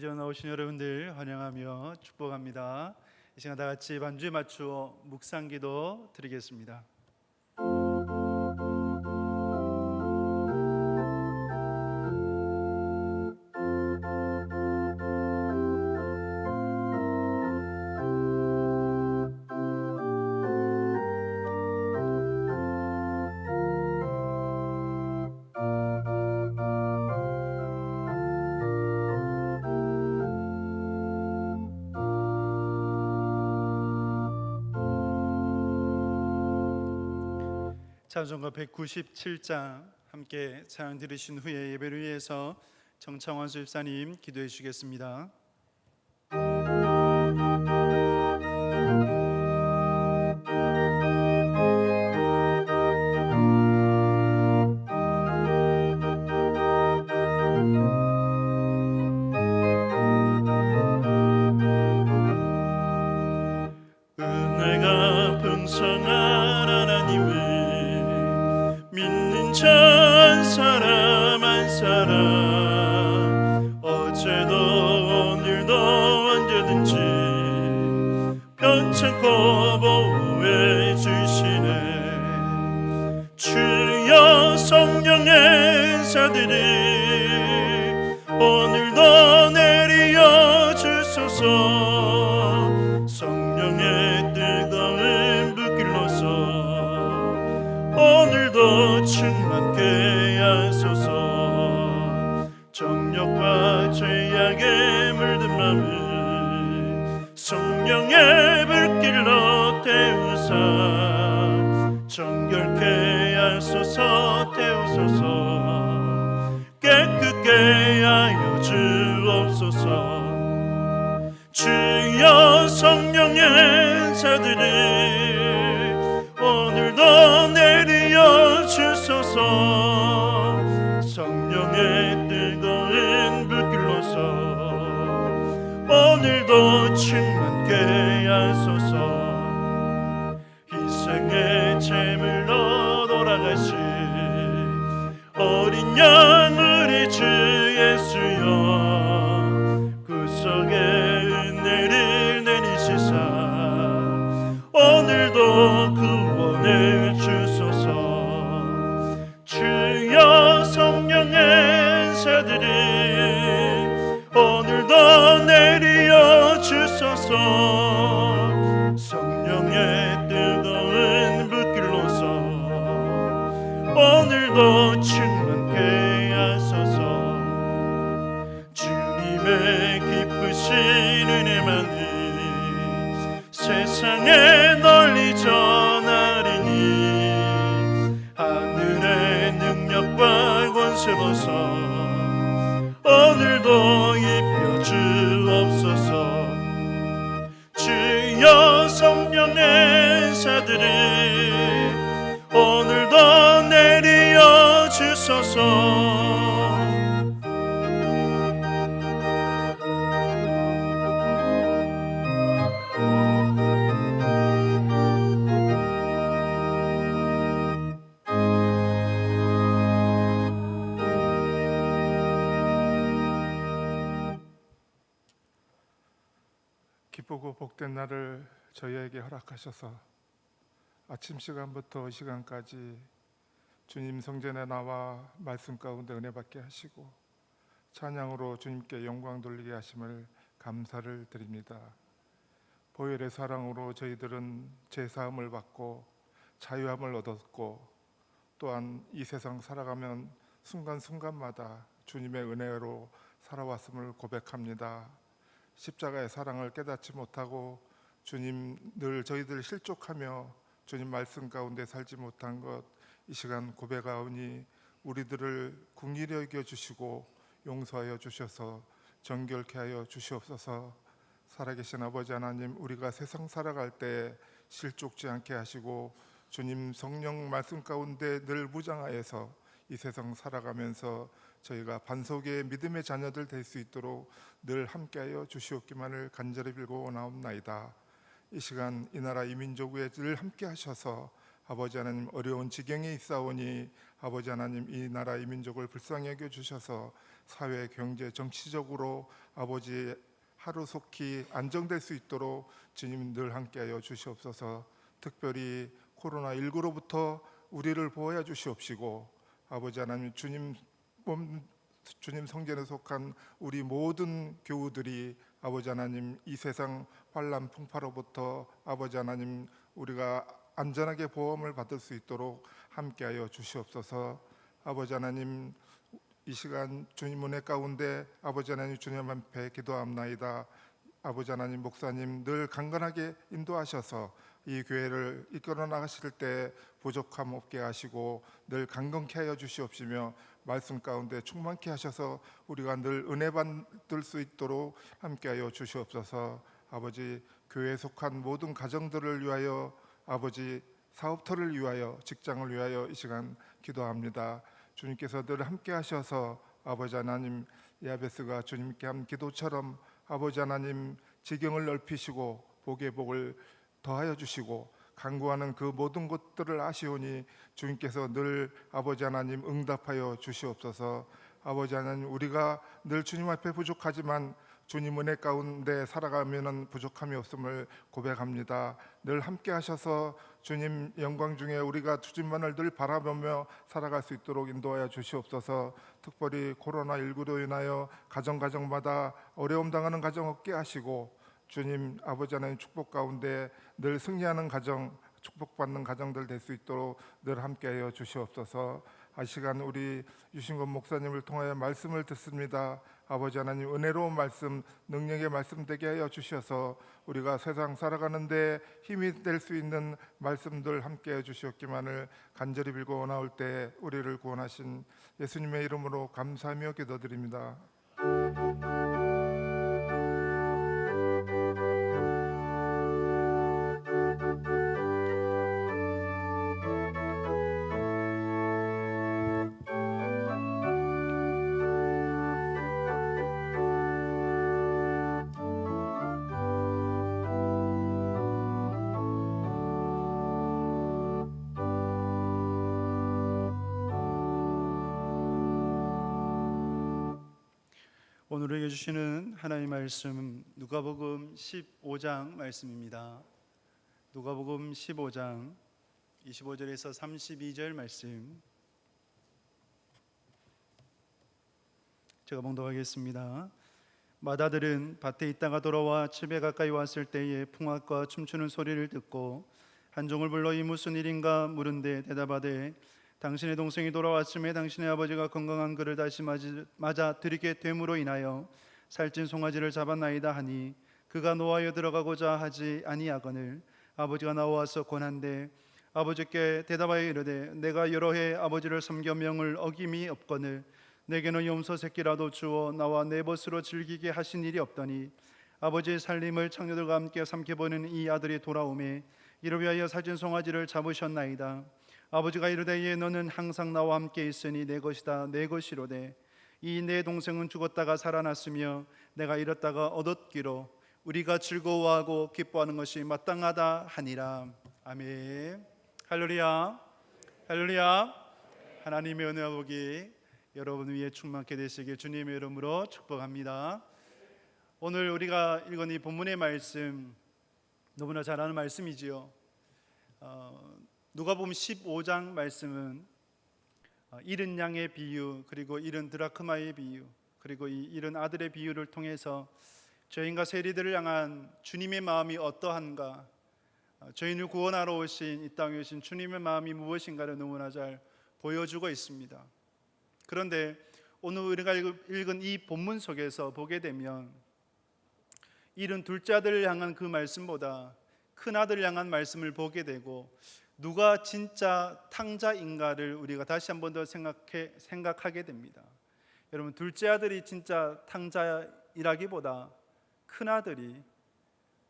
예배전 나오신 여러분들 환영하며 축복합니다. 이 시간 다 같이 반주에 맞추어 묵상기도 드리겠습니다. 찬송가 197장 함께 찬양 들으신 후에 예배를 위해서 정창원 수집사님 기도해 주시겠습니다. 은혜가 풍성한 하나님을 믿는 자 한 사람 한 사람 어제도 오늘도 언제든지 편찮고 보호해 주시네. 주여 성령의 은사들이 오늘도 내려 주소서. 성령의 뜨거운 불길로서 오늘도 충만케 하소서. 정욕과 죄악에 물든 맘을 성령의 불길로 태우사 정결케 하소서. 태우소서. 깨끗게 하여 주옵소서. 주여 성령의 은사들이 오늘도 내려 주소서. 성령의 뜨거운 불길로서 오늘도 충만케 하소서. 희생의 제물로 돌아가신 어린 양 우리 주 예수여 구속의 은혜를 내리시사 오늘도 구원해 주소서. 주여 성령의 은사들이 오늘도 내려 주소서. 성령의 뜨거운 불길로서 오늘도 충만케 하소서. 주님의 기쁘신 은혜만을 세상에 널리 전하리니 하늘의 능력과 권세로서 오늘도 입혀 주옵소서. 주여 성령의 은사들이 오늘도 내려 주소서. 기쁘고 복된 날을 저희에게 허락하셔서 아침 시간부터 이 시간까지 주님 성전에 나와 말씀 가운데 은혜 받게 하시고 찬양으로 주님께 영광 돌리게 하심을 감사를 드립니다. 보혈의 사랑으로 저희들은 죄사함을 받고 자유함을 얻었고 또한 이 세상 살아가면 순간순간마다 주님의 은혜로 살아왔음을 고백합니다. 십자가의 사랑을 깨닫지 못하고 주님 늘 저희들 실족하며 주님 말씀 가운데 살지 못한 것 이 시간 고백하오니 우리들을 긍휼히 여겨 주시고 용서하여 주셔서 정결케 하여 주시옵소서. 살아계신 아버지 하나님, 우리가 세상 살아갈 때 실족지 않게 하시고 주님 성령 말씀 가운데 늘 무장하여서 이 세상 살아가면서 저희가 반석의 믿음의 자녀들 될 수 있도록 늘 함께하여 주시옵기만을 간절히 빌고 나옵나이다. 이 시간 이 나라 이 민족 위에 늘 함께 하셔서 아버지 하나님 어려운 지경에 있사오니 아버지 하나님 이 나라 이 민족을 불쌍히 여겨 주셔서 사회, 경제, 정치적으로 아버지 하루속히 안정될 수 있도록 주님 늘 함께하여 주시옵소서. 특별히 코로나19로부터 우리를 보호해 주시옵시고 아버지 하나님 주님 성전에 속한 우리 모든 교우들이 아버지 하나님 이 세상 환난 풍파로부터 아버지 하나님 우리가 안전하게 보험을 받을 수 있도록 함께하여 주시옵소서. 아버지 하나님 이 시간 주님 은혜 가운데 아버지 하나님 주님 앞에 기도합나이다. 아버지 하나님 목사님 늘 강건하게 인도하셔서 이 교회를 이끌어 나가실 때 부족함 없게 하시고 늘 강건케 하여 주시옵시며 말씀 가운데 충만케 하셔서 우리가 늘 은혜 받을 수 있도록 함께하여 주시옵소서. 아버지 교회에 속한 모든 가정들을 위하여 아버지 사업터를 위하여 직장을 위하여 이 시간 기도합니다. 주님께서 늘 함께 하셔서 아버지 하나님 야베스가 주님께 한 기도처럼 아버지 하나님 지경을 넓히시고 복의 복을 더하여 주시고 간구하는 그 모든 것들을 아시오니 주님께서 늘 아버지 하나님 응답하여 주시옵소서. 아버지 하나님 우리가 늘 주님 앞에 부족하지만 주님 은혜 가운데 살아가면은 부족함이 없음을 고백합니다. 늘 함께 하셔서 주님 영광 중에 우리가 주님만을 늘 바라보며 살아갈 수 있도록 인도하여 주시옵소서. 특별히 코로나19로 인하여 가정마다 어려움 당하는 가정 없게 하시고 주님 아버지 하나님 축복 가운데 늘 승리하는 가정 축복받는 가정들 될 수 있도록 늘 함께하여 주시옵소서. 이 시간 우리 유신권 목사님을 통하여 말씀을 듣습니다. 아버지 하나님 은혜로운 말씀 능력의 말씀 되게 하여 주셔서 우리가 세상 살아가는데 힘이 될 수 있는 말씀들 함께해 주시옵기만을 간절히 빌고 원하올 때 우리를 구원하신 예수님의 이름으로 감사하며 기도드립니다. 오늘 우리에게 주시는 하나님의 말씀 누가복음 15장 말씀입니다. 누가복음 15장 25절에서 32절 말씀 제가 봉독하겠습니다. 마다들은 밭에 있다가 돌아와 집에 가까이 왔을 때에 풍악과 춤추는 소리를 듣고 한 종을 불러 이 무슨 일인가 물은데 대답하되 당신의 동생이 돌아왔음에 당신의 아버지가 건강한 그를 다시 맞아 들이게 됨으로 인하여 살찐 송아지를 잡았나이다 하니 그가 노하여 들어가고자 하지 아니하거늘 아버지가 나와서 권한대 아버지께 대답하여 이르되 내가 여러 해 아버지를 섬겨 명을 어김이 없거늘 내게는 염소 새끼라도 주어 나와 내 벗으로 즐기게 하신 일이 없더니 아버지의 살림을 창녀들과 함께 삼켜보는 이 아들이 돌아오매 이를 위하여 살찐 송아지를 잡으셨나이다. 아버지가 이르되 예 너는 항상 나와 함께 있으니 내 것이다 내 것이로되 이 내 동생은 죽었다가 살아났으며 내가 잃었다가 얻었기로 우리가 즐거워하고 기뻐하는 것이 마땅하다 하니라. 아멘. 할렐루야. 할렐루야. 하나님의 은혜와 복이 여러분 위에 충만케 되시길 주님의 이름으로 축복합니다. 오늘 우리가 읽은 이 본문의 말씀 너무나 잘 아는 말씀이지요. 누가복음 15장 말씀은 잃은 양의 비유 그리고 잃은 드라크마의 비유 그리고 이 잃은 아들의 비유를 통해서 죄인과 세리들을 향한 주님의 마음이 어떠한가, 죄인을 구원하러 오신 이 땅에 오신 주님의 마음이 무엇인가를 너무나 잘 보여주고 있습니다. 그런데 오늘 우리가 읽은 이 본문 속에서 보게 되면 잃은 둘째 아들을 향한 그 말씀보다 큰 아들을 향한 말씀을 보게 되고 누가 진짜 탕자인가를 우리가 다시 한 번 더 생각하게 됩니다. 여러분 둘째 아들이 진짜 탕자이라기보다 큰 아들이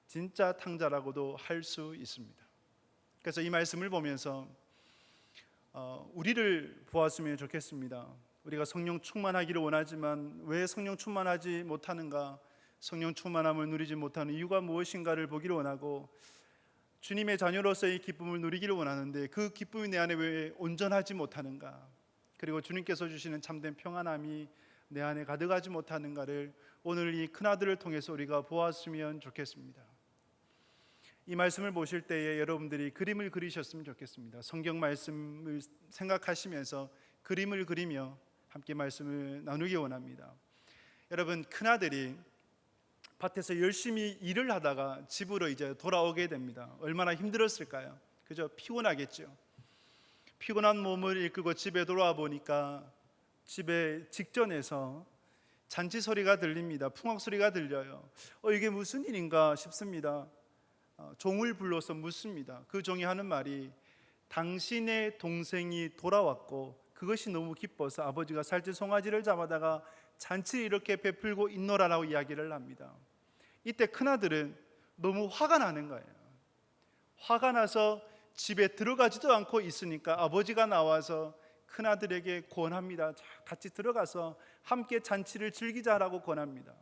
진짜 탕자라고도 할 수 있습니다. 그래서 이 말씀을 보면서 우리를 보았으면 좋겠습니다. 우리가 성령 충만하기를 원하지만 왜 성령 충만하지 못하는가, 성령 충만함을 누리지 못하는 이유가 무엇인가를 보기를 원하고 주님의 자녀로서의 기쁨을 누리기를 원하는데 그 기쁨이 내 안에 왜 온전하지 못하는가? 그리고 주님께서 주시는 참된 평안함이 내 안에 가득하지 못하는가를 오늘 이 큰아들을 통해서 우리가 보았으면 좋겠습니다. 이 말씀을 보실 때에 여러분들이 그림을 그리셨으면 좋겠습니다. 성경 말씀을 생각하시면서 그림을 그리며 함께 말씀을 나누기 원합니다. 여러분, 큰아들이 밭에서 열심히 일을 하다가 집으로 이제 돌아오게 됩니다. 얼마나 힘들었을까요? 그죠? 피곤하겠죠. 피곤한 몸을 이끌고 집에 돌아와 보니까 집에 직전에서 잔치 소리가 들립니다. 풍악 소리가 들려요. 이게 무슨 일인가 싶습니다. 종을 불러서 묻습니다. 그 종이 하는 말이 당신의 동생이 돌아왔고 그것이 너무 기뻐서 아버지가 살찐 송아지를 잡아다가 잔치를 이렇게 베풀고 있노라라고 이야기를 합니다. 이때 큰아들은 너무 화가 나는 거예요. 화가 나서 집에 들어가지도 않고 있으니까 아버지가 나와서 큰아들에게 권합니다. 같이 들어가서 함께 잔치를 즐기자라고 권합니다.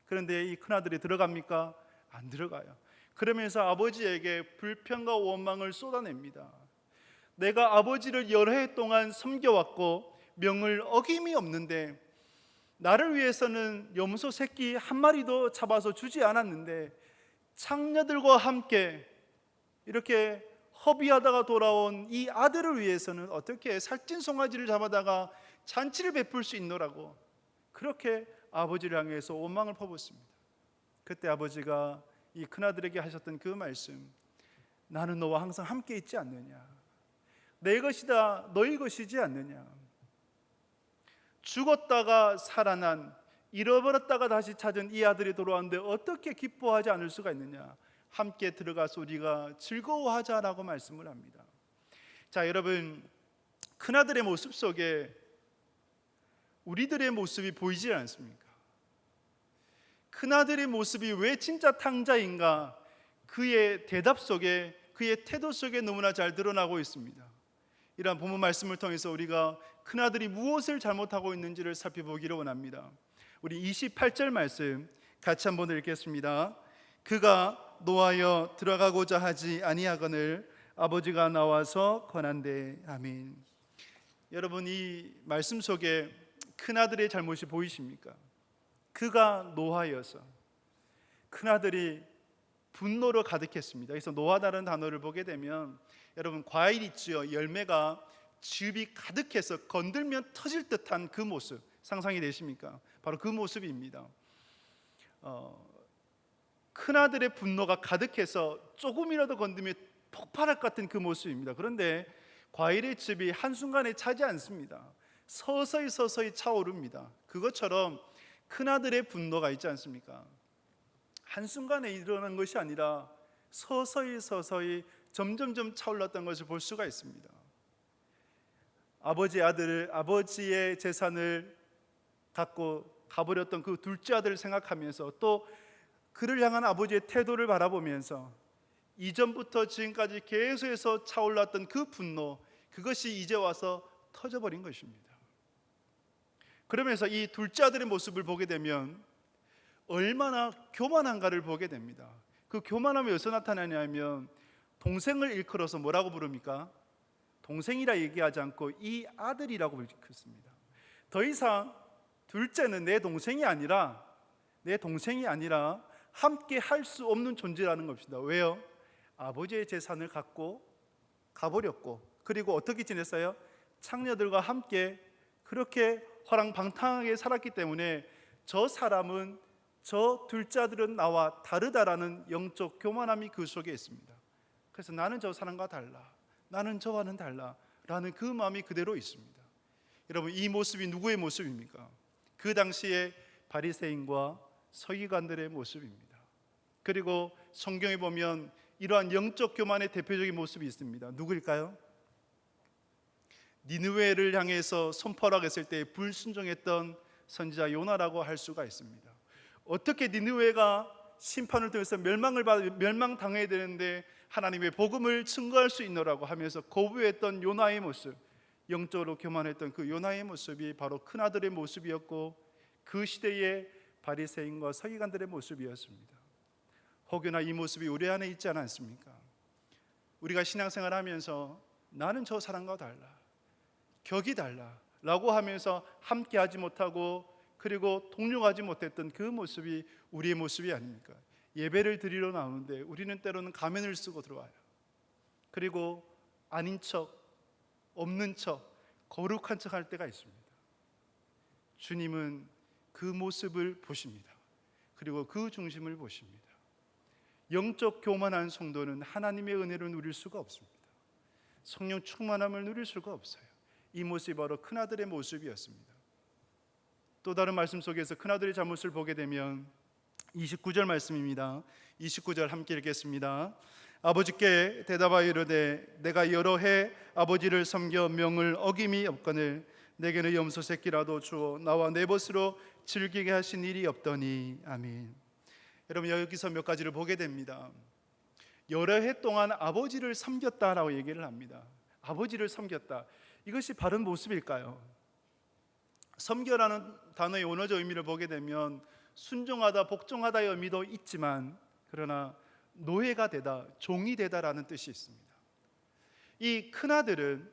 그런데 이 큰아들이 들어갑니까? 안 들어가요. 그러면서 아버지에게 불평과 원망을 쏟아냅니다. 내가 아버지를 여러 해 동안 섬겨왔고 명을 어김이 없는데 나를 위해서는 염소 새끼 한 마리도 잡아서 주지 않았는데 창녀들과 함께 이렇게 허비하다가 돌아온 이 아들을 위해서는 어떻게 살찐 송아지를 잡아다가 잔치를 베풀 수 있노라고 그렇게 아버지를 향해서 원망을 퍼붓습니다. 그때 아버지가 이 큰아들에게 하셨던 그 말씀, 나는 너와 항상 함께 있지 않느냐, 내 것이다 너희 것이지 않느냐, 죽었다가 살아난, 잃어버렸다가 다시 찾은 이 아들이 돌아왔는데 어떻게 기뻐하지 않을 수가 있느냐, 함께 들어가서 우리가 즐거워하자라고 말씀을 합니다. 자, 여러분, 큰아들의 모습 속에 우리들의 모습이 보이지 않습니까? 큰아들의 모습이 왜 진짜 탕자인가? 그의 대답 속에, 그의 태도 속에 너무나 잘 드러나고 있습니다. 이러한 본문 말씀을 통해서 우리가 큰아들이 무엇을 잘못하고 있는지를 살펴보기를 원합니다. 우리 28절 말씀 같이 한번 읽겠습니다. 그가 노하여 들어가고자 하지 아니하거늘 아버지가 나와서 권한대. 아멘. 여러분, 이 말씀 속에 큰아들의 잘못이 보이십니까? 그가 노하여서, 큰아들이 분노로 가득했습니다. 그래서 노하다는 단어를 보게 되면 여러분, 과일 있죠. 열매가 즙이 가득해서 건들면 터질 듯한 그 모습 상상이 되십니까? 바로 그 모습입니다. 큰아들의 분노가 가득해서 조금이라도 건드면 폭발할 것 같은 그 모습입니다. 그런데 과일의 즙이 한순간에 차지 않습니다. 서서히 차오릅니다. 그것처럼 큰아들의 분노가 있지 않습니까? 한순간에 일어난 것이 아니라 서서히 점점점 차올랐던 것을 볼 수가 있습니다. 아버지의 재산을 갖고 가버렸던 그 둘째 아들을 생각하면서 또 그를 향한 아버지의 태도를 바라보면서 이전부터 지금까지 계속해서 차올랐던 그 분노, 그것이 이제 와서 터져버린 것입니다. 그러면서 이 둘째 아들의 모습을 보게 되면 얼마나 교만한가를 보게 됩니다. 그 교만함이 어디서 나타나냐면 동생을 일컬어서 뭐라고 부릅니까? 동생이라 얘기하지 않고 이 아들이라고 일컫습니다. 더 이상 둘째는 내 동생이 아니라 함께 할 수 없는 존재라는 것입니다. 왜요? 아버지의 재산을 갖고 가버렸고, 그리고 어떻게 지냈어요? 창녀들과 함께 그렇게 허랑방탕하게 살았기 때문에 저 사람은, 저 둘째 아들은 나와 다르다라는 영적 교만함이 그 속에 있습니다. 그래서 나는 저 사람과 달라, 나는 저와는 달라 라는 그 마음이 그대로 있습니다. 여러분, 이 모습이 누구의 모습입니까? 그 당시에 바리새인과 서기관들의 모습입니다. 그리고 성경에 보면 이러한 영적 교만의 대표적인 모습이 있습니다. 누구일까요? 니느웨를 향해서 선포하라고 했을 때 불순종했던 선지자 요나라고 할 수가 있습니다. 어떻게 니느웨가 심판을 통해서 멸망당해야 되는데 하나님의 복음을 증거할 수 있노라고 하면서 거부했던 요나의 모습, 영적으로 교만했던 그 요나의 모습이 바로 큰아들의 모습이었고, 그 시대의 바리새인과 서기관들의 모습이었습니다. 혹여나 이 모습이 우리 안에 있지 않았습니까? 우리가 신앙생활 하면서 나는 저 사람과 달라, 격이 달라 라고 하면서 함께 하지 못하고 그리고 동료하지 못했던 그 모습이 우리의 모습이 아닙니까? 예배를 드리러 나오는데 우리는 때로는 가면을 쓰고 들어와요. 그리고 아닌 척, 없는 척, 거룩한 척 할 때가 있습니다. 주님은 그 모습을 보십니다. 그리고 그 중심을 보십니다. 영적 교만한 성도는 하나님의 은혜를 누릴 수가 없습니다. 성령 충만함을 누릴 수가 없어요. 이 모습이 바로 큰아들의 모습이었습니다. 또 다른 말씀 속에서 큰아들의 잘못을 보게 되면 29절 말씀입니다. 29절 함께 읽겠습니다. 아버지께 대답하여 이르되 내가 여러 해 아버지를 섬겨 명을 어김이 없거늘 내게는 염소 새끼라도 주어 나와 내 벗으로 즐기게 하신 일이 없더니. 아멘. 여러분, 여기서 몇 가지를 보게 됩니다. 여러 해 동안 아버지를 섬겼다라고 얘기를 합니다. 아버지를 섬겼다. 이것이 바른 모습일까요? 섬겨라는 단어의 원어적 의미를 보게 되면 순종하다, 복종하다의 의미도 있지만 그러나 노예가 되다, 종이 되다라는 뜻이 있습니다. 이 큰아들은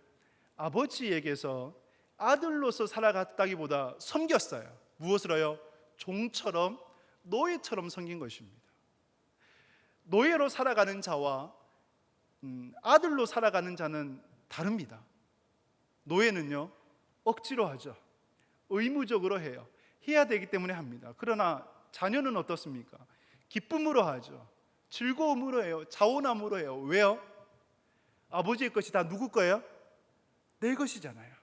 아버지에게서 아들로서 살아갔다기보다 섬겼어요. 무엇으로요? 종처럼, 노예처럼 섬긴 것입니다. 노예로 살아가는 자와 아들로 살아가는 자는 다릅니다. 노예는요, 억지로 하죠. 의무적으로 해요. 해야 되기 때문에 합니다. 그러나 자녀는 어떻습니까? 기쁨으로 하죠. 즐거움으로 해요. 자원함으로 해요. 왜요? 아버지의 것이 다 누구 거예요? 내 것이잖아요.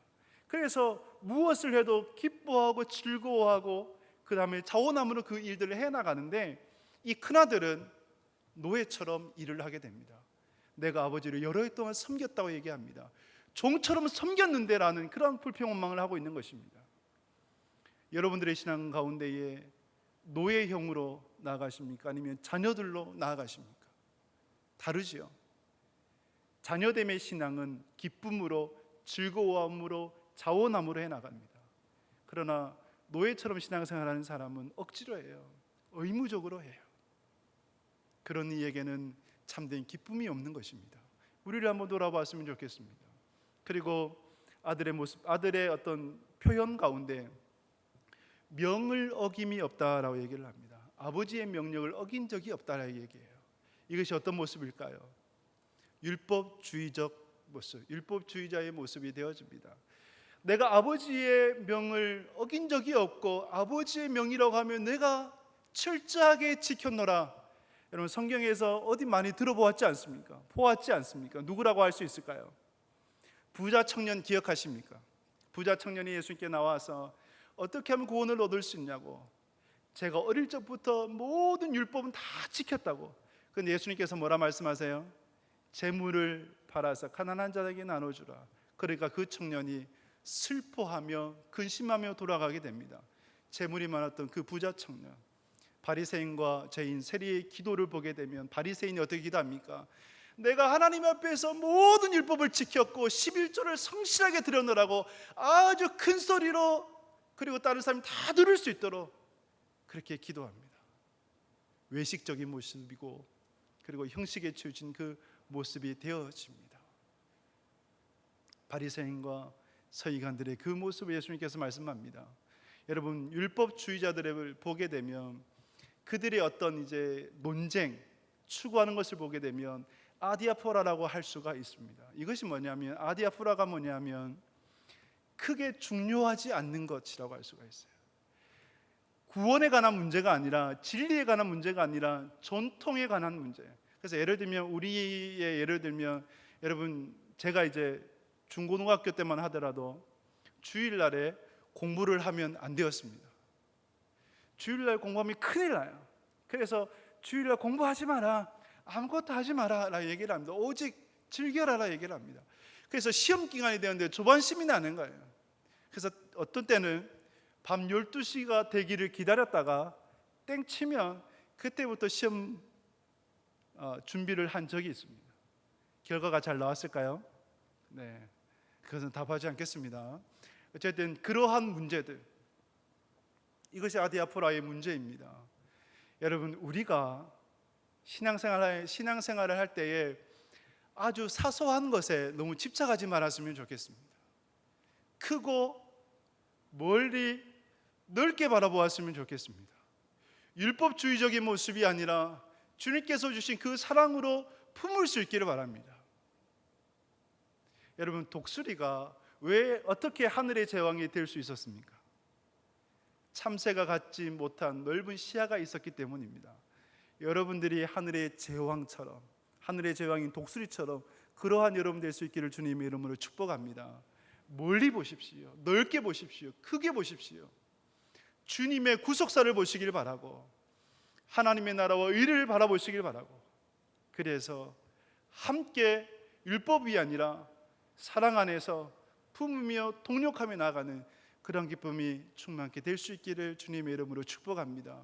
그래서 무엇을 해도 기뻐하고 즐거워하고 그 다음에 자원함으로 그 일들을 해나가는데 이 큰아들은 노예처럼 일을 하게 됩니다. 내가 아버지를 여러 해 동안 섬겼다고 얘기합니다. 종처럼 섬겼는데 라는 그런 불평원망을 하고 있는 것입니다. 여러분들의 신앙 가운데에 노예형으로 나아가십니까? 아니면 자녀들로 나아가십니까? 다르지요. 자녀됨의 신앙은 기쁨으로, 즐거움으로, 자원함으로 해나갑니다. 그러나 노예처럼 신앙생활하는 사람은 억지로 해요. 의무적으로 해요. 그런 이에게는 참된 기쁨이 없는 것입니다. 우리를 한번 돌아봤으면 좋겠습니다. 그리고 아들의 모습, 아들의 어떤 표현 가운데 명을 어김이 없다라고 얘기를 합니다. 아버지의 명령을 어긴 적이 없다라고 얘기해요. 이것이 어떤 모습일까요? 율법주의적 모습, 율법주의자의 모습이 되어집니다. 내가 아버지의 명을 어긴 적이 없고 아버지의 명이라고 하면 내가 철저하게 지켰노라. 여러분, 성경에서 어디 많이 들어보았지 않습니까? 보았지 않습니까? 누구라고 할 수 있을까요? 부자 청년 기억하십니까? 부자 청년이 예수님께 나와서 어떻게 하면 구원을 얻을 수 있냐고, 제가 어릴 적부터 모든 율법은 다 지켰다고. 그런데 예수님께서 뭐라 말씀하세요? 재물을 팔아서 가난한 자에게 나눠주라. 그러니까 그 청년이 슬퍼하며 근심하며 돌아가게 됩니다. 재물이 많았던 그 부자 청년, 바리새인과 죄인 세리의 기도를 보게 되면 바리새인이 어떻게 기도합니까? 내가 하나님 앞에서 모든 율법을 지켰고 11조를 성실하게 드려놓으라고 아주 큰 소리로, 그리고 다른 사람이 다 들을 수 있도록 그렇게 기도합니다. 외식적인 모습이고 그리고 형식에 치우친 그 모습이 되어집니다. 바리새인과 서기관들의 그 모습을 예수님께서 말씀합니다. 여러분, 율법주의자들을 보게 되면 그들의 어떤 이제 논쟁, 추구하는 것을 보게 되면 아디아포라라고 할 수가 있습니다. 이것이 뭐냐면, 아디아포라가 뭐냐면 크게 중요하지 않는 것이라고 할 수가 있어요. 구원에 관한 문제가 아니라, 진리에 관한 문제가 아니라 전통에 관한 문제예요. 그래서 예를 들면, 우리의 예를 들면, 여러분, 제가 이제 중고등학교 때만 하더라도 주일날에 공부를 하면 안 되었습니다. 주일날 공부하면 큰일 나요. 그래서 주일날 공부하지 마라, 아무것도 하지 마라 라 얘기를 합니다. 오직 즐겨라 라 얘기를 합니다. 그래서 시험 기간이 되는데 조반심이 나는 거예요. 그래서 어떤 때는 밤 12시가 되기를 기다렸다가 땡 치면 그때부터 시험 준비를 한 적이 있습니다. 결과가 잘 나왔을까요? 네, 그것은 답하지 않겠습니다. 어쨌든 그러한 문제들, 이것이 아디아포라의 문제입니다. 여러분, 우리가 신앙생활을 할 때에 아주 사소한 것에 너무 집착하지 말았으면 좋겠습니다. 크고 멀리 넓게 바라보았으면 좋겠습니다. 율법주의적인 모습이 아니라 주님께서 주신 그 사랑으로 품을 수 있기를 바랍니다. 여러분, 독수리가 왜 어떻게 하늘의 제왕이 될 수 있었습니까? 참새가 갖지 못한 넓은 시야가 있었기 때문입니다. 여러분들이 하늘의 제왕처럼, 하늘의 제왕인 독수리처럼 그러한 여러분 될 수 있기를 주님의 이름으로 축복합니다. 멀리 보십시오. 넓게 보십시오. 크게 보십시오. 주님의 구속사를 보시길 바라고, 하나님의 나라와 의를 바라보시길 바라고, 그래서 함께 율법이 아니라 사랑 안에서 품으며 동력하며 나아가는 그런 기쁨이 충만케 될 수 있기를 주님의 이름으로 축복합니다.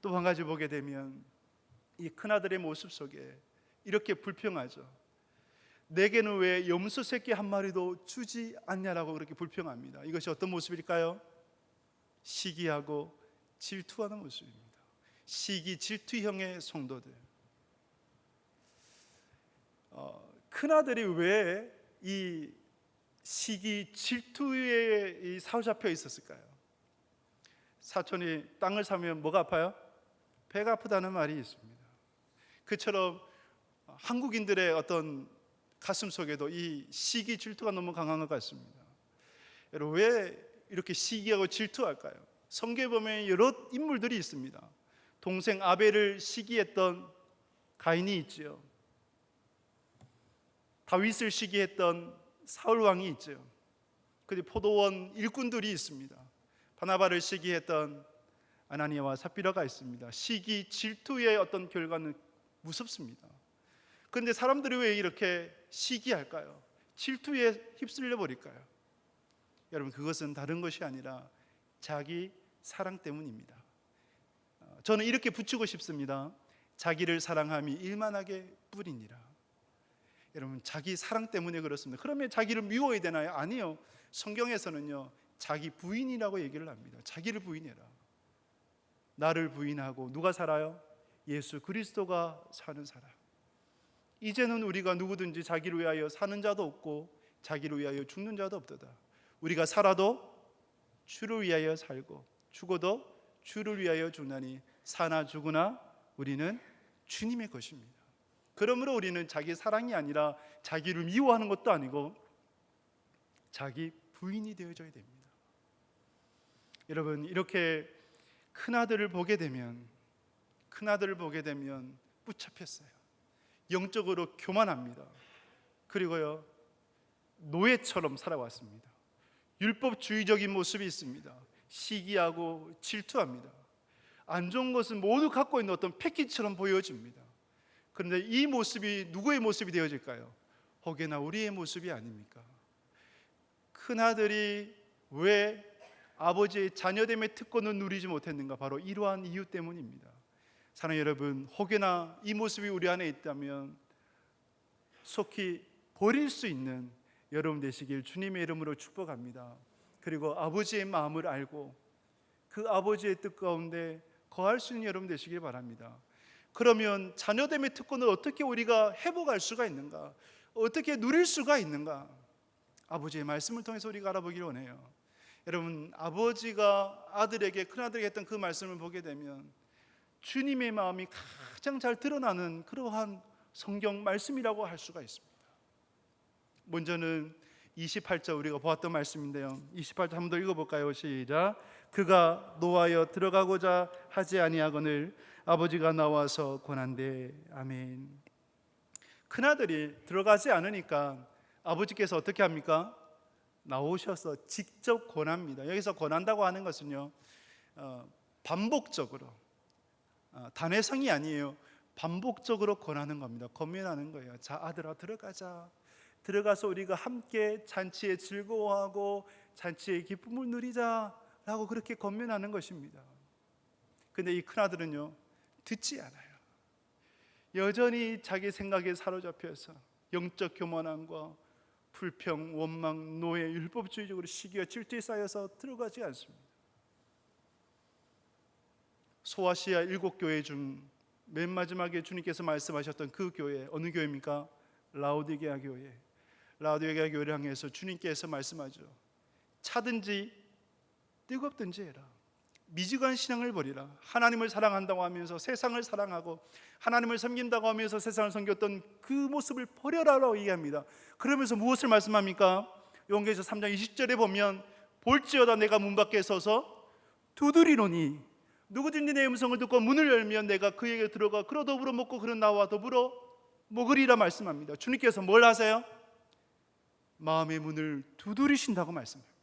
또 한 가지 보게 되면 이 큰아들의 모습 속에 이렇게 불평하죠. 내게는 왜 염소 새끼 한 마리도 주지 않냐라고 그렇게 불평합니다. 이것이 어떤 모습일까요? 시기하고 질투하는 모습입니다. 시기 질투형의 성도들. 큰아들이 왜 이 시기 질투에 사로잡혀 있었을까요? 사촌이 땅을 사면 뭐가 아파요? 배가 아프다는 말이 있습니다. 그처럼 한국인들의 어떤 가슴 속에도 이 시기 질투가 너무 강한 것 같습니다. 여러분, 왜 이렇게 시기하고 질투할까요? 성경에 보면 여러 인물들이 있습니다. 동생 아벨을 시기했던 가인이 있지요. 다윗을 시기했던 사울 왕이 있죠. 그리고 포도원 일꾼들이 있습니다. 바나바를 시기했던 아나니아와 삽비라가 있습니다. 시기 질투의 어떤 결과는 무섭습니다. 그런데 사람들이 왜 이렇게 시기할까요? 질투에 휩쓸려 버릴까요? 여러분, 그것은 다른 것이 아니라 자기 사랑 때문입니다. 저는 이렇게 붙이고 싶습니다. 자기를 사랑함이 일만하게 뿌리니라. 여러분, 자기 사랑 때문에 그렇습니다. 그러면 자기를 미워해야 되나요? 아니요. 성경에서는요, 자기 부인이라고 얘기를 합니다. 자기를 부인해라. 나를 부인하고 누가 살아요? 예수 그리스도가 사는 사람. 이제는 우리가 누구든지 자기를 위하여 사는 자도 없고 자기를 위하여 죽는 자도 없도다. 우리가 살아도 주를 위하여 살고 죽어도 주를 위하여 죽나니 사나 죽으나 우리는 주님의 것입니다. 그러므로 우리는 자기 사랑이 아니라 자기를 미워하는 것도 아니고 자기 부인이 되어져야 됩니다. 여러분, 이렇게 큰아들을 보게 되면 붙잡혔어요. 영적으로 교만합니다. 그리고요, 노예처럼 살아왔습니다. 율법주의적인 모습이 있습니다. 시기하고 질투합니다. 안 좋은 것은 모두 갖고 있는 어떤 패키지처럼 보여집니다. 그런데 이 모습이 누구의 모습이 되어질까요? 혹여나 우리의 모습이 아닙니까? 큰아들이 왜 아버지의 자녀됨의 특권을 누리지 못했는가? 바로 이러한 이유 때문입니다. 사랑하는 여러분, 혹여나 이 모습이 우리 안에 있다면 속히 버릴 수 있는 여러분 되시길 주님의 이름으로 축복합니다. 그리고 아버지의 마음을 알고 그 아버지의 뜻 가운데 거할 수 있는 여러분 되시길 바랍니다. 그러면 자녀됨의 특권을 어떻게 우리가 회복할 수가 있는가? 어떻게 누릴 수가 있는가? 아버지의 말씀을 통해서 우리가 알아보기를 원해요. 여러분, 아버지가 아들에게, 큰아들에게 했던 그 말씀을 보게 되면 주님의 마음이 가장 잘 드러나는 그러한 성경 말씀이라고 할 수가 있습니다. 먼저는 28절 우리가 보았던 말씀인데요, 28절 한 번 더 읽어볼까요? 시작. 그가 노하여 들어가고자 하지 아니하거늘 아버지가 나와서 권한대. 아멘. 큰아들이 들어가지 않으니까 아버지께서 어떻게 합니까? 나오셔서 직접 권합니다. 여기서 권한다고 하는 것은요, 반복적으로, 단회성이 아니에요. 반복적으로 권하는 겁니다. 권면하는 거예요. 자, 아들아, 들어가자. 들어가서 우리가 함께 잔치에 즐거워하고 잔치의 기쁨을 누리자라고 그렇게 권면하는 것입니다. 근데 이 큰아들은요, 듣지 않아요. 여전히 자기 생각에 사로잡혀서 영적 교만함과 불평, 원망, 노예, 율법주의적으로 시기와 질투에 쌓여서 들어가지 않습니다. 소아시아 7교회 중 맨 마지막에 주님께서 말씀하셨던 그 교회, 어느 교회입니까? 라오디게아 교회를 향해서 주님께서 말씀하죠. 차든지 뜨겁든지 해라. 미지근한 신앙을 버리라. 하나님을 사랑한다고 하면서 세상을 사랑하고 하나님을 섬긴다고 하면서 세상을 섬겼던 그 모습을 버려라라고 얘기합니다. 그러면서 무엇을 말씀합니까? 요한계시록 3장 20절에 보면 볼지어다 내가 문 밖에 서서 두드리노니 누구든지 내 음성을 듣고 문을 열면 내가 그에게 들어가 그로 더불어 먹고 그는 나와 더불어 먹으리라 말씀합니다. 주님께서 뭘 하세요? 마음의 문을 두드리신다고 말씀합니다.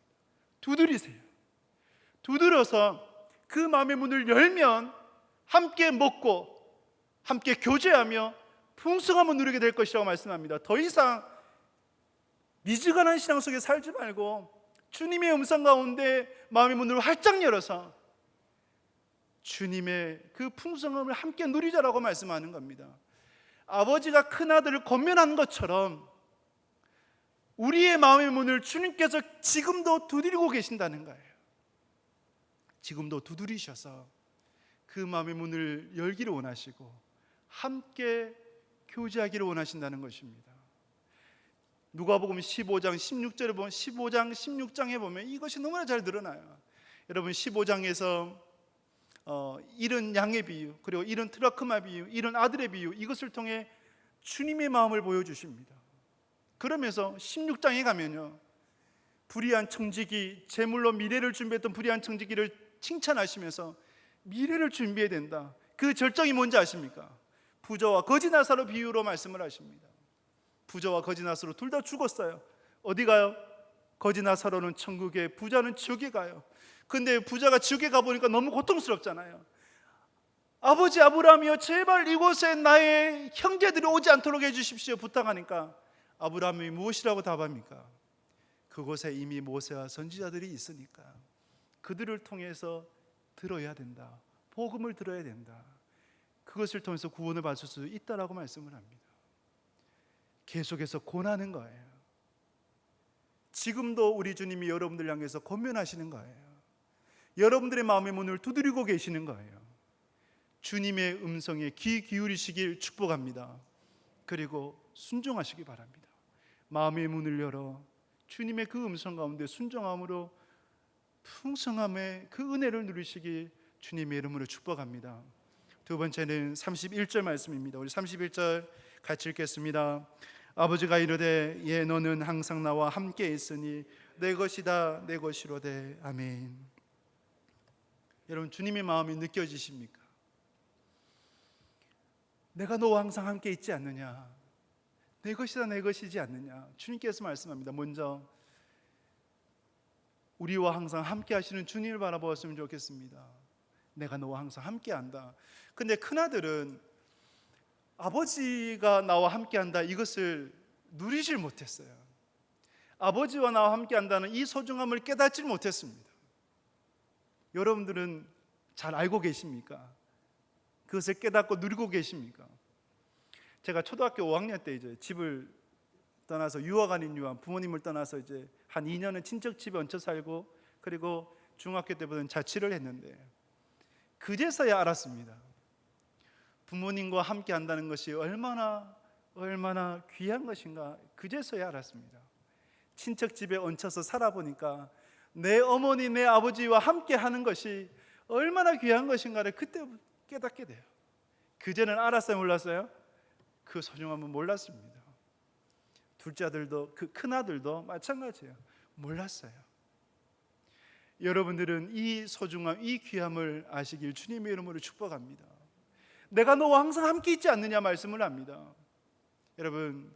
두드리세요. 두드려서 그 마음의 문을 열면 함께 먹고 함께 교제하며 풍성함을 누리게 될 것이라고 말씀합니다. 더 이상 미지근한 신앙 속에 살지 말고 주님의 음성 가운데 마음의 문을 활짝 열어서 주님의 그 풍성함을 함께 누리자라고 말씀하는 겁니다. 아버지가 큰아들을 권면한 것처럼 우리의 마음의 문을 주님께서 지금도 두드리고 계신다는 거예요. 지금도 두드리셔서 그 마음의 문을 열기를 원하시고 함께 교제하기를 원하신다는 것입니다. 누가복음 15장 16절에 보면 15장 16장에 보면 이것이 너무나 잘 드러나요. 여러분 15장에서 잃은 양의 비유, 그리고 잃은 드라크마 비유, 잃은 아들의 비유, 이것을 통해 주님의 마음을 보여주십니다. 그러면서 16장에 가면요, 불의한 청지기, 제물로 미래를 준비했던 불의한 청지기를 칭찬하시면서 미래를 준비해야 된다. 그 절정이 뭔지 아십니까? 부자와 거지 나사로 비유로 말씀을 하십니다. 부자와 거지 나사로 둘 다 죽었어요. 어디 가요? 거지 나사로는 천국에, 부자는 지옥에 가요. 근데 부자가 지옥에 가보니까 너무 고통스럽잖아요. 아버지 아브라함이여, 제발 이곳에 나의 형제들이 오지 않도록 해주십시오 부탁하니까 아브라함이 무엇이라고 답합니까? 그곳에 이미 모세와 선지자들이 있으니까 그들을 통해서 들어야 된다. 복음을 들어야 된다. 그것을 통해서 구원을 받을 수 있다라고 말씀을 합니다. 계속해서 권하는 거예요. 지금도 우리 주님이 여러분들 향해서 권면하시는 거예요. 여러분들의 마음의 문을 두드리고 계시는 거예요. 주님의 음성에 귀 기울이시길 축복합니다. 그리고 순종하시기 바랍니다. 마음의 문을 열어 주님의 그 음성 가운데 순종함으로 풍성함의 그 은혜를 누리시기 주님의 이름으로 축복합니다. 두 번째는 31절 말씀입니다. 우리 31절 같이 읽겠습니다. 아버지가 이르되 예 너는 항상 나와 함께 있으니 내 것이다 내 것이로되 아멘. 여러분 주님의 마음이 느껴지십니까? 내가 너와 항상 함께 있지 않느냐, 내 것이다 내 것이지 않느냐. 주님께서 말씀합니다. 먼저 우리와 항상 함께 하시는 주님을 바라보았으면 좋겠습니다. 내가 너와 항상 함께 한다. 근데 큰아들은 아버지가 나와 함께 한다 이것을 누리질 못했어요. 아버지와 나와 함께 한다는 이 소중함을 깨닫지 못했습니다. 여러분들은 잘 알고 계십니까? 그것을 깨닫고 누리고 계십니까? 제가 초등학교 5학년 때 이제 집을 떠나서 유학 아닌 유학, 부모님을 떠나서 이제 한 2년은 친척 집에 얹혀 살고, 그리고 중학교 때부터는 자취를 했는데 그제서야 알았습니다. 부모님과 함께 한다는 것이 얼마나 귀한 것인가 그제서야 알았습니다. 친척 집에 얹혀서 살아보니까 내 어머니 내 아버지와 함께 하는 것이 얼마나 귀한 것인가를 그때 깨닫게 돼요. 그제는 알았어요 몰랐어요? 그 소중함은 몰랐습니다. 둘째 아들도, 그 큰아들도 마찬가지예요. 몰랐어요. 여러분들은 이 소중함, 이 귀함을 아시길 주님의 이름으로 축복합니다. 내가 너와 항상 함께 있지 않느냐 말씀을 합니다. 여러분,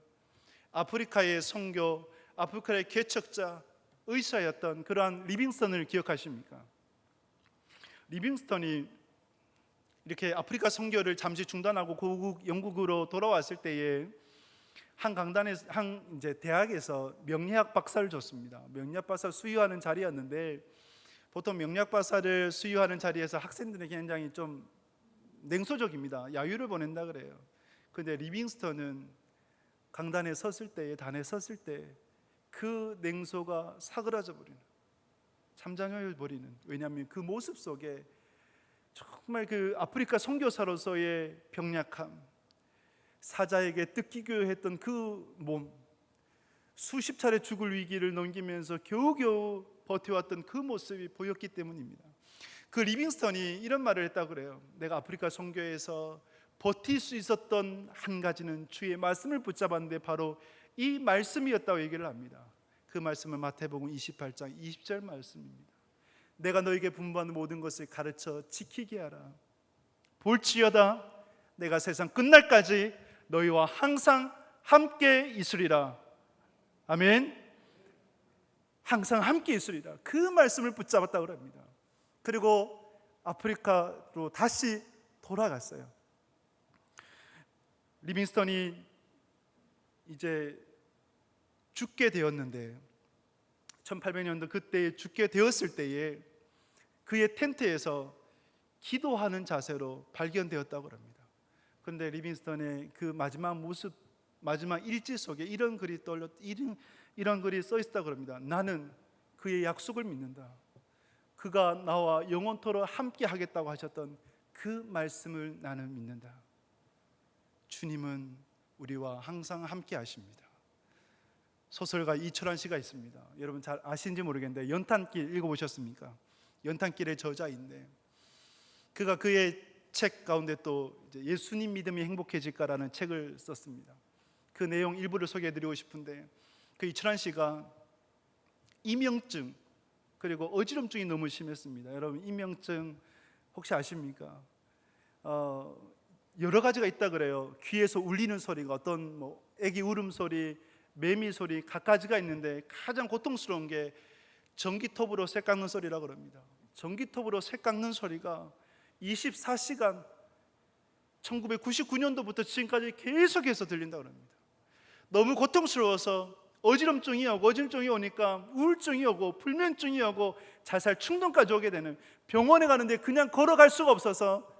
아프리카의 선교, 아프리카의 개척자, 의사였던 그러한 리빙스턴을 기억하십니까? 리빙스턴이 이렇게 아프리카 선교를 잠시 중단하고 고국 영국으로 돌아왔을 때에 한 강단에 이제 대학에서 명리학 박사를 줬습니다. 명리학 박사 수유하는 자리였는데 보통 명리학 박사를 수유하는 자리에서 학생들이 굉장히 좀 냉소적입니다. 야유를 보낸다 그래요. 근데 리빙스턴은 강단에 섰을 때, 단에 섰을 때 그 냉소가 사그라져 버리는, 잠잠해 버리는, 왜냐하면 그 모습 속에 정말 그 아프리카 선교사로서의 병약함, 사자에게 뜯기기로 했던 그 몸, 수십 차례 죽을 위기를 넘기면서 겨우겨우 버텨왔던 그 모습이 보였기 때문입니다. 그 리빙스턴이 이런 말을 했다고 그래요. 내가 아프리카 선교에서 버틸 수 있었던 한 가지는 주의 말씀을 붙잡았는데 바로 이 말씀이었다고 얘기를 합니다. 그 말씀은 마태복음 28장 20절 말씀입니다. 내가 너에게 분부한 모든 것을 가르쳐 지키게 하라. 볼지어다 내가 세상 끝날까지 너희와 항상 함께 있으리라. 아멘. 항상 함께 있으리라. 그 말씀을 붙잡았다고 합니다. 그리고 아프리카로 다시 돌아갔어요. 리빙스턴이 이제 죽게 되었는데 1800년도 그때 죽게 되었을 때에 그의 텐트에서 기도하는 자세로 발견되었다고 합니다. 그런데 리빙스턴의 그 마지막 모습, 마지막 일지 속에 이런 글이 이런 글이 써 있다고 합니다. 나는 그의 약속을 믿는다. 그가 나와 영원토록 함께 하겠다고 하셨던 그 말씀을 나는 믿는다. 주님은 우리와 항상 함께 하십니다. 소설가 이철환 씨가 있습니다. 여러분 잘 아시는지 모르겠는데 연탄길 읽어보셨습니까? 연탄길의 저자인데 그가 그의 책 가운데 또 예수님 믿음이 행복해질까라는 책을 썼습니다. 그 내용 일부를 소개해드리고 싶은데 그 이철환 씨가 이명증 그리고 어지럼증이 너무 심했습니다. 여러분 이명증 혹시 아십니까? 여러 가지가 있다 그래요. 귀에서 울리는 소리가 어떤 애기 울음소리, 매미 소리 갖가지가 있는데 가장 고통스러운 게 전기톱으로 쇠 깎는 소리라고 합니다. 전기톱으로 쇠 깎는 소리가 24시간 1999년도부터 지금까지 계속해서 들린다고 합니다. 너무 고통스러워서 어지럼증이 오니까 우울증이 오고 불면증이 오고 자살 충동까지 오게 되는, 병원에 가는데 그냥 걸어갈 수가 없어서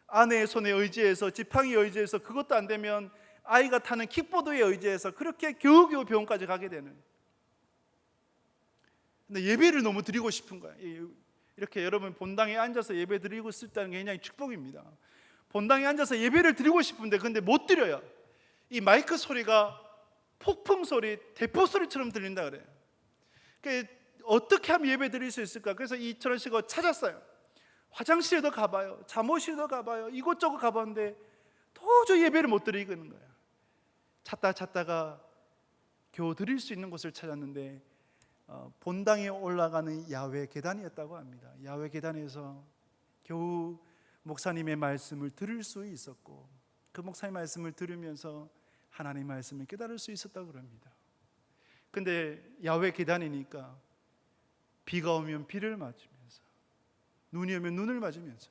아내의 손에 의지해서 지팡이에 의지해서 그것도 안 되면 아이가 타는 킥보드에 의지해서 그렇게 겨우겨우 병원까지 가게 되는. 근데 예배를 너무 드리고 싶은 거예요. 이렇게 여러분 본당에 앉아서 예배 드리고 있다는 게 굉장히 축복입니다. 본당에 앉아서 예배를 드리고 싶은데 근데 못 드려요. 이 마이크 소리가 폭풍 소리, 대포 소리처럼 들린다 그래요. 그러니까 어떻게 하면 예배 드릴 수 있을까? 그래서 이철환 씨가 찾았어요. 화장실에도 가봐요, 잠옷실에도 가봐요, 이곳저곳 가봤는데 도저히 예배를 못 드리는 거예요. 찾다가 겨우 드릴 수 있는 곳을 찾았는데 본당에 올라가는 야외 계단이었다고 합니다. 야외 계단에서 겨우 목사님의 말씀을 들을 수 있었고 그 목사님 말씀을 들으면서 하나님의 말씀을 깨달을 수 있었다고 합니다. 근데 야외 계단이니까 비가 오면 비를 맞으면서 눈이 오면 눈을 맞으면서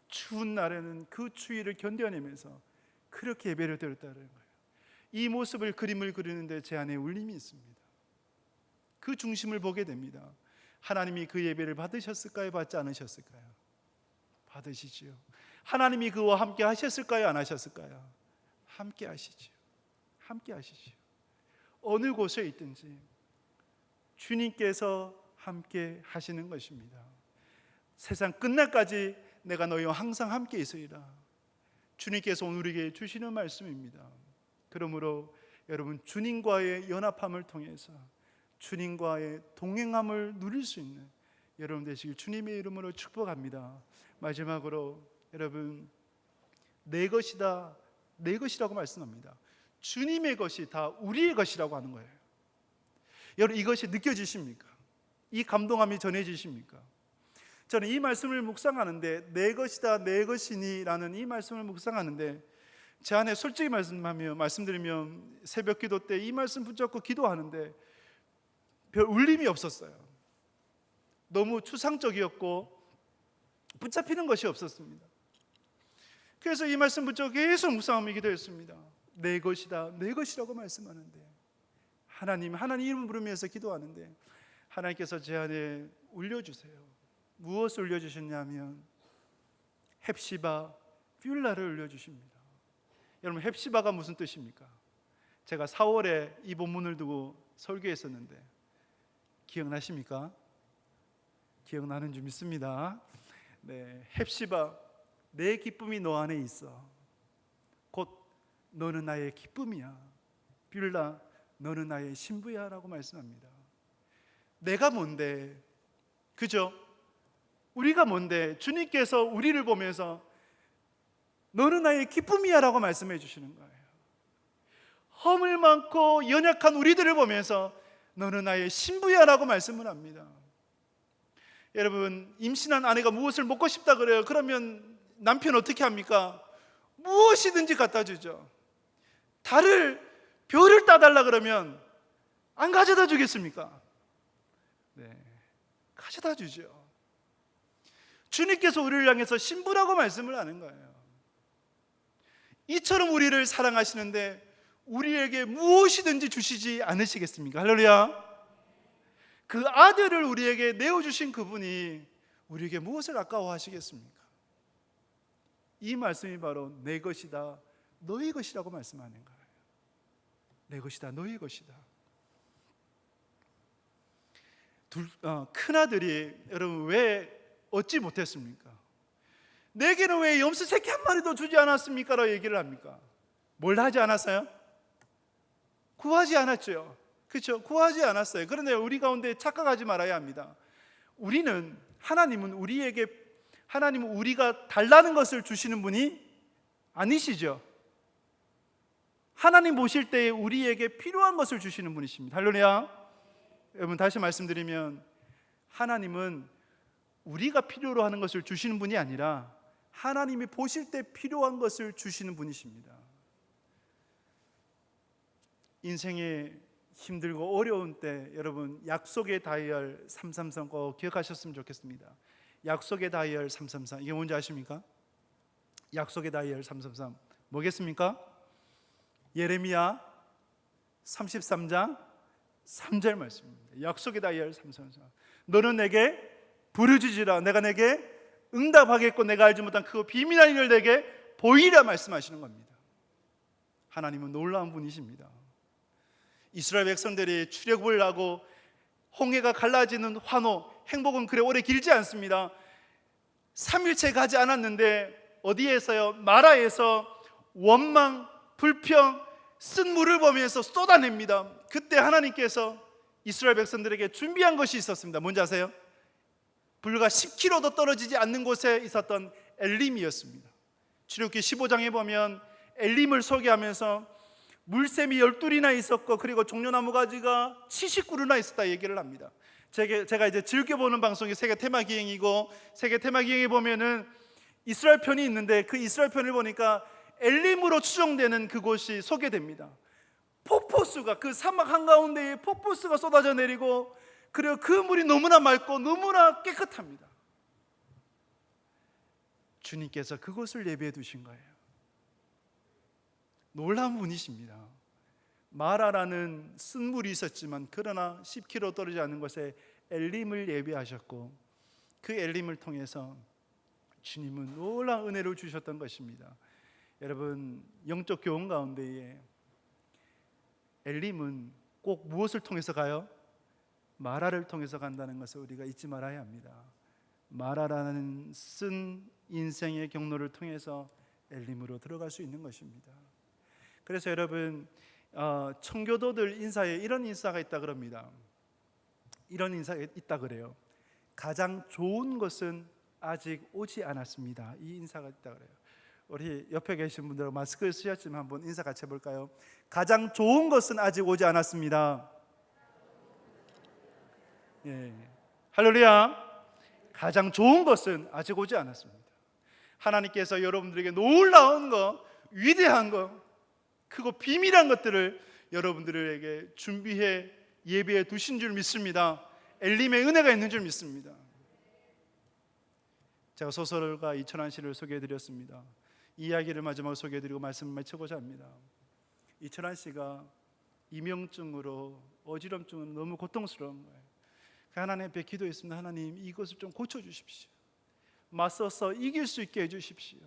추운 날에는 그 추위를 견뎌내면서 그렇게 예배를 드렸다는 거예요. 이 모습을 그림을 그리는데 제 안에 울림이 있습니다. 그 중심을 보게 됩니다. 하나님이 그 예배를 받으셨을까요? 받지 않으셨을까요? 받으시지요. 하나님이 그와 함께 하셨을까요? 안 하셨을까요? 함께 하시지요. 함께 하시지요. 어느 곳에 있든지 주님께서 함께 하시는 것입니다. 세상 끝날까지 내가 너희와 항상 함께 있으리라. 주님께서 오늘 우리에게 주시는 말씀입니다. 그러므로 여러분 주님과의 연합함을 통해서 주님과의 동행함을 누릴 수 있는 여러분 되시길 주님의 이름으로 축복합니다. 마지막으로 여러분 내 것이다, 내 것이라고 말씀합니다. 주님의 것이 다 우리의 것이라고 하는 거예요. 여러분 이것이 느껴지십니까? 이 감동함이 전해지십니까? 저는 이 말씀을 묵상하는데 내 것이다 내 것이니 라는 이 말씀을 묵상하는데 제 안에 솔직히 말씀드리면 새벽 기도 때 이 말씀 붙잡고 기도하는데 별 울림이 없었어요. 너무 추상적이었고 붙잡히는 것이 없었습니다. 그래서 이 말씀 붙잡고 계속 묵상하며 기도했습니다. 내 것이다 내 것이라고 말씀하는데 하나님 이름 부르면서 기도하는데 하나님께서 제 안에 울려주세요. 무엇을 울려주셨냐면 헵시바 뷰라를 울려주십니다. 여러분 헵시바가 무슨 뜻입니까? 제가 4월에 이 본문을 두고 설교했었는데 기억나십니까? 기억나는 줄 믿습니다. 네, 헵시바 내 기쁨이 너 안에 있어. 곧 너는 나의 기쁨이야. 빌라, 너는 나의 신부야 라고 말씀합니다. 내가 뭔데? 그죠? 우리가 뭔데? 주님께서 우리를 보면서 너는 나의 기쁨이야 라고 말씀해 주시는 거예요. 허물 많고 연약한 우리들을 보면서 너는 나의 신부야 라고 말씀을 합니다. 여러분, 임신한 아내가 무엇을 먹고 싶다 그래요. 그러면 남편 어떻게 합니까? 무엇이든지 갖다 주죠. 별을 따달라 그러면 안 가져다 주겠습니까? 네, 가져다 주죠. 주님께서 우리를 향해서 신부라고 말씀을 하는 거예요. 이처럼 우리를 사랑하시는데 우리에게 무엇이든지 주시지 않으시겠습니까? 할렐루야. 그 아들을 우리에게 내어주신 그분이 우리에게 무엇을 아까워하시겠습니까? 이 말씀이 바로 내 것이다, 너희 것이라고 말씀하는 거예요. 내 것이다, 너희 것이다. 큰아들이 여러분 왜 얻지 못했습니까? 내게는 왜 염소 새끼 한 마리도 주지 않았습니까? 라고 얘기를 합니까? 뭘 하지 않았어요? 구하지 않았죠. 그렇죠? 구하지 않았어요. 그런데 우리 가운데 착각하지 말아야 합니다. 하나님은 우리가 달라는 것을 주시는 분이 아니시죠. 하나님 보실 때 우리에게 필요한 것을 주시는 분이십니다. 할렐루야. 여러분, 다시 말씀드리면 하나님은 우리가 필요로 하는 것을 주시는 분이 아니라 하나님이 보실 때 필요한 것을 주시는 분이십니다. 인생에 힘들고 어려운 때 여러분, 약속의 다이얼 333 꼭 기억하셨으면 좋겠습니다. 약속의 다이얼 333, 이게 뭔지 아십니까? 약속의 다이얼 333 뭐겠습니까? 예레미야 33장 3절 말씀입니다. 약속의 다이얼 333, 너는 내게 부르짖으라, 내가 내게 응답하겠고 내가 알지 못한 그 비밀한 일을 내게 보이라 말씀하시는 겁니다. 하나님은 놀라운 분이십니다. 이스라엘 백성들이 출애굽을 하고 홍해가 갈라지는 환호, 행복은 그래 오래 길지 않습니다. 3일째 가지 않았는데 어디에서요? 마라에서 원망, 불평, 쓴 물을 보면서 쏟아냅니다. 그때 하나님께서 이스라엘 백성들에게 준비한 것이 있었습니다. 뭔지 아세요? 불과 10km도 떨어지지 않는 곳에 있었던 엘림이었습니다. 출애굽기 15장에 보면 엘림을 소개하면서 물샘이 12이나 있었고 그리고 종려나무 가지가 70그루나 있었다 얘기를 합니다. 제가 이제 즐겨보는 방송이 세계 테마기행이고, 세계 테마기행에 보면은 이스라엘 편이 있는데 그 이스라엘 편을 보니까 엘림으로 추정되는 그곳이 소개됩니다. 폭포수가, 그 사막 한가운데에 폭포수가 쏟아져 내리고 그리고 그 물이 너무나 맑고 너무나 깨끗합니다. 주님께서 그곳을 예비해 두신 거예요. 놀라운 분이십니다. 마라라는 쓴 물이 있었지만 그러나 10km 떨어지지 않는 곳에 엘림을 예비하셨고 그 엘림을 통해서 주님은 놀라운 은혜를 주셨던 것입니다. 여러분, 영적 교훈 가운데에 엘림은 꼭 무엇을 통해서 가요? 마라를 통해서 간다는 것을 우리가 잊지 말아야 합니다. 마라라는 쓴 인생의 경로를 통해서 엘림으로 들어갈 수 있는 것입니다. 그래서 여러분, 청교도들 인사에 이런 인사가 있다 그럽니다. 이런 인사가 있다 그래요. 가장 좋은 것은 아직 오지 않았습니다. 이 인사가 있다 그래요. 우리 옆에 계신 분들 마스크 쓰셨지만 한번 인사 같이 해볼까요? 가장 좋은 것은 아직 오지 않았습니다. 예. 할렐루야. 가장 좋은 것은 아직 오지 않았습니다. 하나님께서 여러분들에게 놀라운 것, 위대한 것, 크고 비밀한 것들을 여러분들에게 준비해 예비해 두신 줄 믿습니다. 엘림의 은혜가 있는 줄 믿습니다. 제가 소설가 이천환 씨를 소개해드렸습니다. 이 이야기를 마지막으로 소개해드리고 말씀을 마치고자 합니다. 이천환 씨가 이명증으로, 어지럼증으로 너무 고통스러운 거예요. 하나님 앞에 기도했습니다. 하나님, 이것을 좀 고쳐주십시오. 맞서서 이길 수 있게 해주십시오.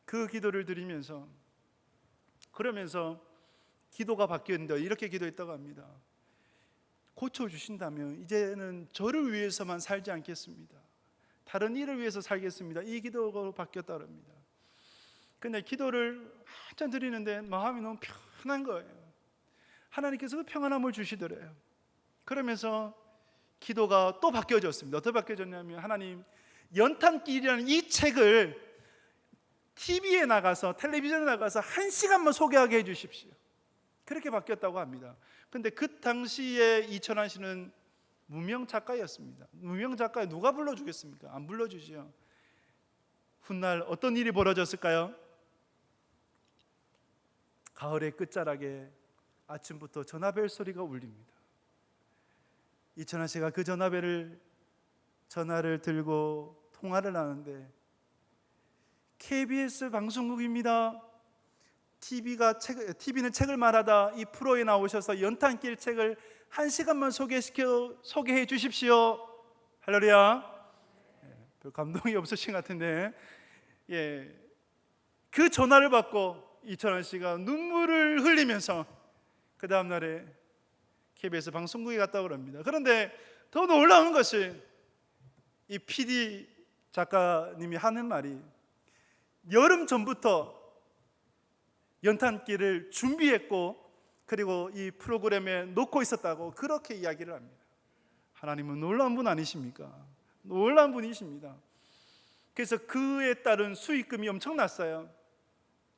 그 기도를 드리면서, 그러면서 기도가 바뀌었는데 이렇게 기도했다고 합니다. 고쳐주신다면 이제는 저를 위해서만 살지 않겠습니다. 다른 일을 위해서 살겠습니다. 이 기도가 바뀌었다고 합니다. 근데 기도를 한참 드리는데 마음이 너무 편한 거예요. 하나님께서 그 평안함을 주시더래요. 그러면서 기도가 또 바뀌어졌습니다. 어떻게 바뀌어졌냐면, 하나님, 연탄길이라는 이 책을 TV에 나가서, 텔레비전에 나가서 1시간만 소개하게 해주십시오. 그렇게 바뀌었다고 합니다. 근데 그 당시에 이천환 씨는 무명 작가였습니다. 무명 작가에 누가 불러주겠습니까? 안 불러주지요. 훗날 어떤 일이 벌어졌을까요? 가을의 끝자락에 아침부터 전화벨 소리가 울립니다. 이천환 씨가 그 전화를 들고 통화를 하는데, KBS 방송국입니다. TV는 책을 말하다 이 프로에 나오셔서 연탄길 책을 1시간만 소개해 주십시오. 할렐루야. 별 감동이 없으신 것 같은데, 그 전화를 받고 이천환 씨가 눈물을 흘리면서 그 다음 날에 KBS 방송국에 갔다고 합니다. 그런데 더 놀라운 것이, 이 PD 작가님이 하는 말이, 여름 전부터 연탄길을 준비했고 그리고 이 프로그램에 놓고 있었다고 그렇게 이야기를 합니다. 하나님은 놀라운 분 아니십니까? 놀라운 분이십니다. 그래서 그에 따른 수익금이 엄청났어요.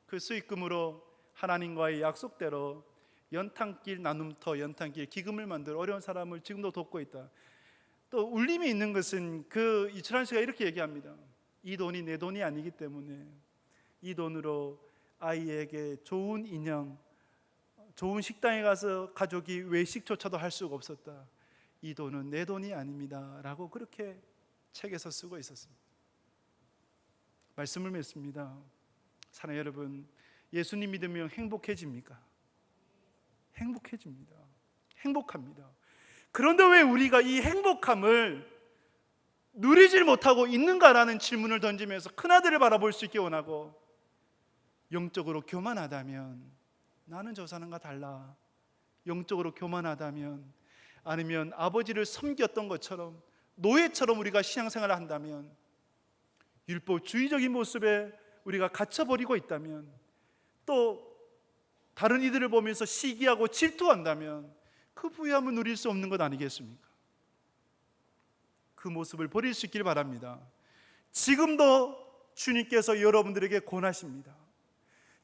그 수익금으로 하나님과의 약속대로 연탄길 나눔터, 연탄길 기금을 만들어 어려운 사람을 지금도 돕고 있다. 또 울림이 있는 것은 그 이천환 씨가 이렇게 얘기합니다. 이 돈이 내 돈이 아니기 때문에 이 돈으로 아이에게 좋은 인형, 좋은 식당에 가서 가족이 외식조차도 할 수가 없었다. 이 돈은 내 돈이 아닙니다 라고 그렇게 책에서 쓰고 있었습니다. 말씀을 맺습니다. 사랑하는 여러분, 예수님 믿으면 행복해집니까? 행복해집니다. 행복합니다. 그런데 왜 우리가 이 행복함을 누리질 못하고 있는가라는 질문을 던지면서 큰아들을 바라볼 수 있게 원하고, 영적으로 교만하다면 나는 저 사람과 달라, 영적으로 교만하다면, 아니면 아버지를 섬겼던 것처럼 노예처럼 우리가 신앙생활을 한다면, 율법주의적인 모습에 우리가 갇혀버리고 있다면, 또 다른 이들을 보면서 시기하고 질투한다면 그 부유함을 누릴 수 없는 것 아니겠습니까? 그 모습을 버릴 수 있길 바랍니다. 지금도 주님께서 여러분들에게 권하십니다.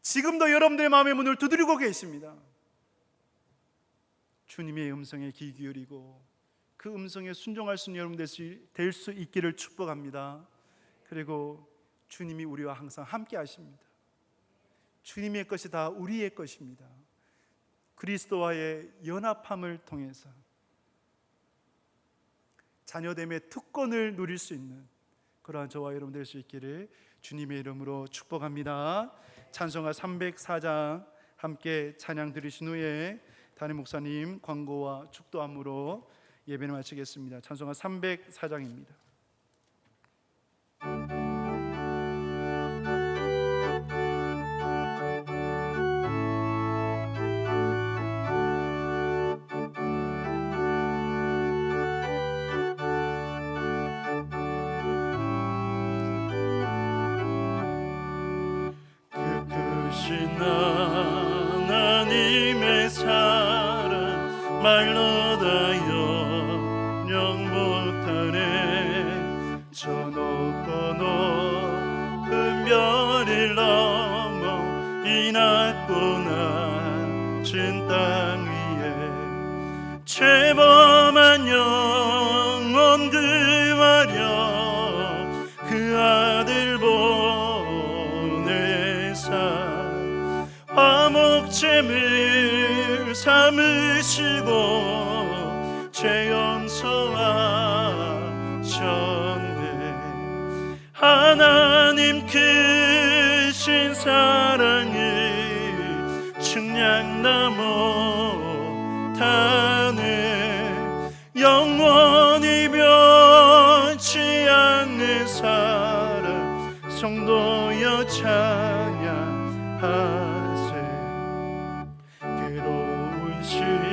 지금도 여러분들의 마음의 문을 두드리고 계십니다. 주님의 음성에 귀 기울이고 그 음성에 순종할 수 있는 여러분 될 수 있기를 축복합니다. 그리고 주님이 우리와 항상 함께 하십니다. 주님의 것이 다 우리의 것입니다. 그리스도와의 연합함을 통해서 자녀됨의 특권을 누릴 수 있는 그러한 저와 여러분 될 수 있기를 주님의 이름으로 축복합니다. 찬송가 304장 함께 찬양 들으신 후에 담임 목사님 광고와 축도함으로 예배를 마치겠습니다. 찬송가 304장입니다. 하나님의 사랑 말로 다 영영 못하네. 저 높고 높은 별을 넘어 이 낮고 낮은 땅 위에 죄범한 영혼 구하려 그 아들 화목제물 삼으시고 죄 용서하셨네. 하나님 크신 사랑을 측량나 못하네. 영원히 변치 않는 사랑 성도여 찬양하네.